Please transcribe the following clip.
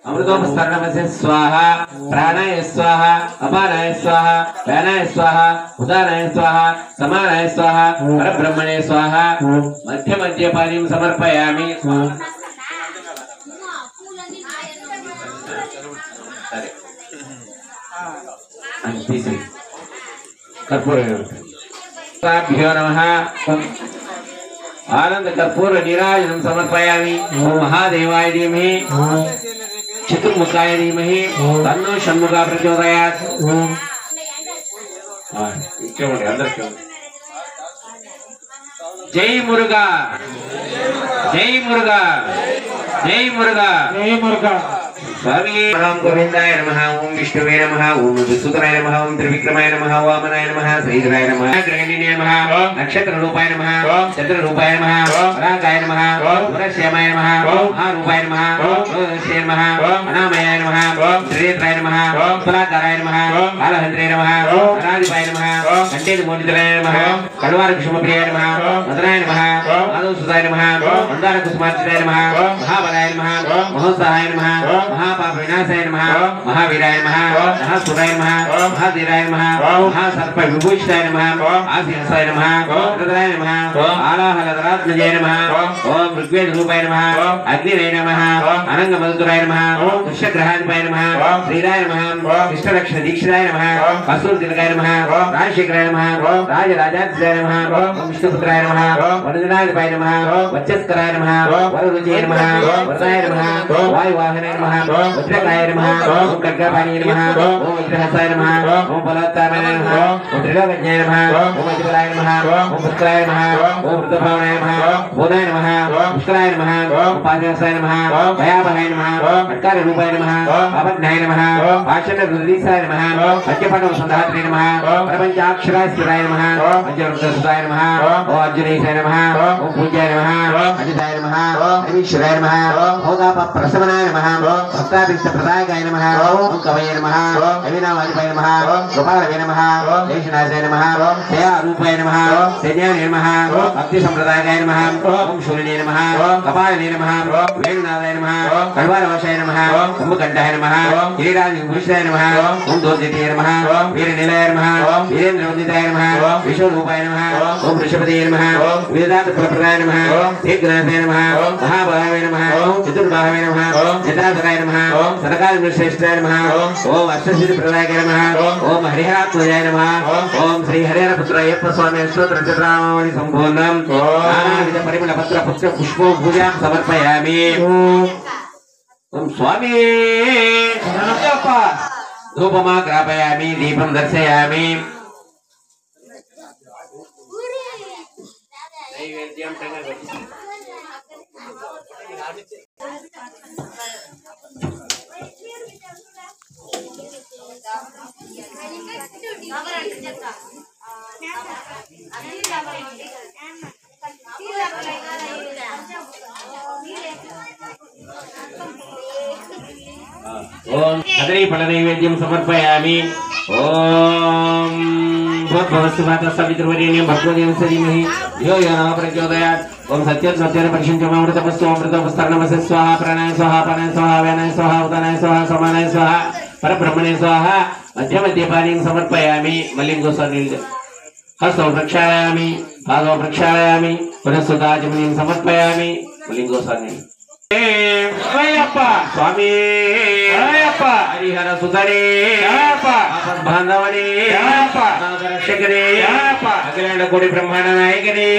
अमृतोपस्तरणमसे स्वाहा प्राणाय स्वाहा अपानाय स्वाहा व्यानाय स्वाहा उदानाय स्वाहा समानाय स्वाहा परब्रह्मणे स्वाहा मध्य मध्य पानीं समर्पयामि कर्पूरभ्यो नमः आनंद कर्पूर नीराजनं समर्पयामि महादेवाय धीमहि चतुर्मुखाय धीमहि तन्नो षण्मुखः प्रचोदयात् जय मुरुगा जय मुरुगा जय मुरुगा जय मुरुगा स्वामी ओम गोविंदाय नमः ओम विष्णुवे नमः ओम विसुतराय नमः ओम त्रिविक्रमाय नमः वामनाय नमः श्रीधराय नमः ग्रहणीय नमः नक्षत्र रूपाय नमः चंद्र रूपाय नमः रागाय नमः पुरश्यामाय नमः महारूपाय नमः श्री नमः अनामयाय नमः त्रिनेत्राय नमः फलाकाराय नमः कालहंत्रे नमः अनादिपाय नमः कंठेन मोदितराय नमः कल्वार कुसुमप्रियाय नमः मदनाय नमः माधवसुताय नमः मंदार कुसुमार्चिताय नमः महाबलाय नमः महोत्साहाय नमः महापाप विनाशाय नमः महावीराय नमः महासुराय नमः महाधीराय नमः महासर्प विभूषिताय नमः आसिंहाय नमः रुद्राय नमः आलाहलरात्मजय नमः ओम ऋग्वेद रूपाय नमः अग्निराय नमः अनंग मधुराय नमः कृष्णग्रहाधिपाय नमः श्रीराय नमः कृष्णलक्ष्ण दीक्षिताय नमः असुर तिलकाय नमः राजशेखराय नमः राजराजाधिपाय नमः विष्णुपुत्राय नमः वरदनाधिपाय नमः वच्चस्कराय नमः वररुचये नमः वरदाय नमः वायुवाहनाय नमः वज्रकाय नमः ओम खड्गपाणिये नमः ओम वज्रहस्ताय नमः ओम बलवत्ताय नमः ओम त्रिलोकज्ञाय नमः ओम अजिबलाय नमः ओम पुष्कराय नमः ओम वृद्धभावनाय नमः बोधाय नमः पुष्कराय नमः ओम पादहस्ताय नमः भयाभहाय नमः खड्गार रूपाय नमः अवज्ञाय नमः भाषण रुद्रीसाय नमः अज्ञपटव संधात्रे नमः प्रपंचाक्षराय स्थिराय नमः पंचवृद्धसुताय नमः ओम अर्जुनेशाय नमः ओम पूज्याय नमः अजिताय नमः अमीश्वराय नमः भोगाप प्रसवनाय नमः भक्ताभीष्टप्रदायकाय नमः ओम कवये नमः अविनावादिपाय नमः गोपालवे नमः देशनाथाय नमः दयारूपाय नमः सैन्याय नमः भक्तिसम्प्रदायकाय नमः ओम शूलिने नमः कपालने नमः वेणुनाथाय नमः कल्वारवशाय नमः कुम्भकण्ठाय नमः गिरिराजविभूषिताय नमः ओम दोर्जिताय नमः वीरनिलयाय नमः वीरेन्द्रवन्दिताय नमः विश्वरूपाय नमः ओम वृषभदेय नमः वेदान्तफलप्रदाय नमः शीघ्रनाथाय नमः महाभावे नमः चतुर्भावे नमः चित्राधराय नमः सरकारश्रेष्ठाय नमः ओम अष्टसिद्धिप्रदायकाय नमः ओम हरिहरात्मजाय नमः ओम श्री हरिहरपुत्र अय्यप्प स्वामी स्तोत्र चित्रावली संपूर्णं नानाविध परिमल पत्र पुत्र पुष्पो पूजां समर्पयामि ओम स्वामी शरणमप्प धूपमा ग्रापयामि दीपं दर्शयामि नैवेद्यं ओम कदली फल नैवेद्यं समर्पयामि ओम भूतभवस्सुभातः सवितुर्वरेण्यं भर्गोदेवस्य धीमहि धियो यो नः प्रचोदयात् ओम सत्यं सत्येन परिशुद्धमृतमस्तु अमृतोपस्तरणमस्य स्वाहा प्राणाय स्वाहा अपानाय स्वाहा व्यानाय स्वाहा उदानाय स्वाहा समानाय स्वाहा परब्रह्मणे स्वाहा मध्य मध्य पानीं समर्पयामि मलिङ्गोस्वामी हस्तौ प्रक्षालयामि पादौ प्रक्षालयामि पुनः सुदाचमनीं समर्पयामि मलिङ्गोस्वामी अय्यप्पा स्वामी अय्यप्पा हरिहर सुतरे अय्यप्पा बांधवने अय्यप्पा नागरक्षकने अय्यप्पा अखिलांड कोटि ब्रह्मांड नायकने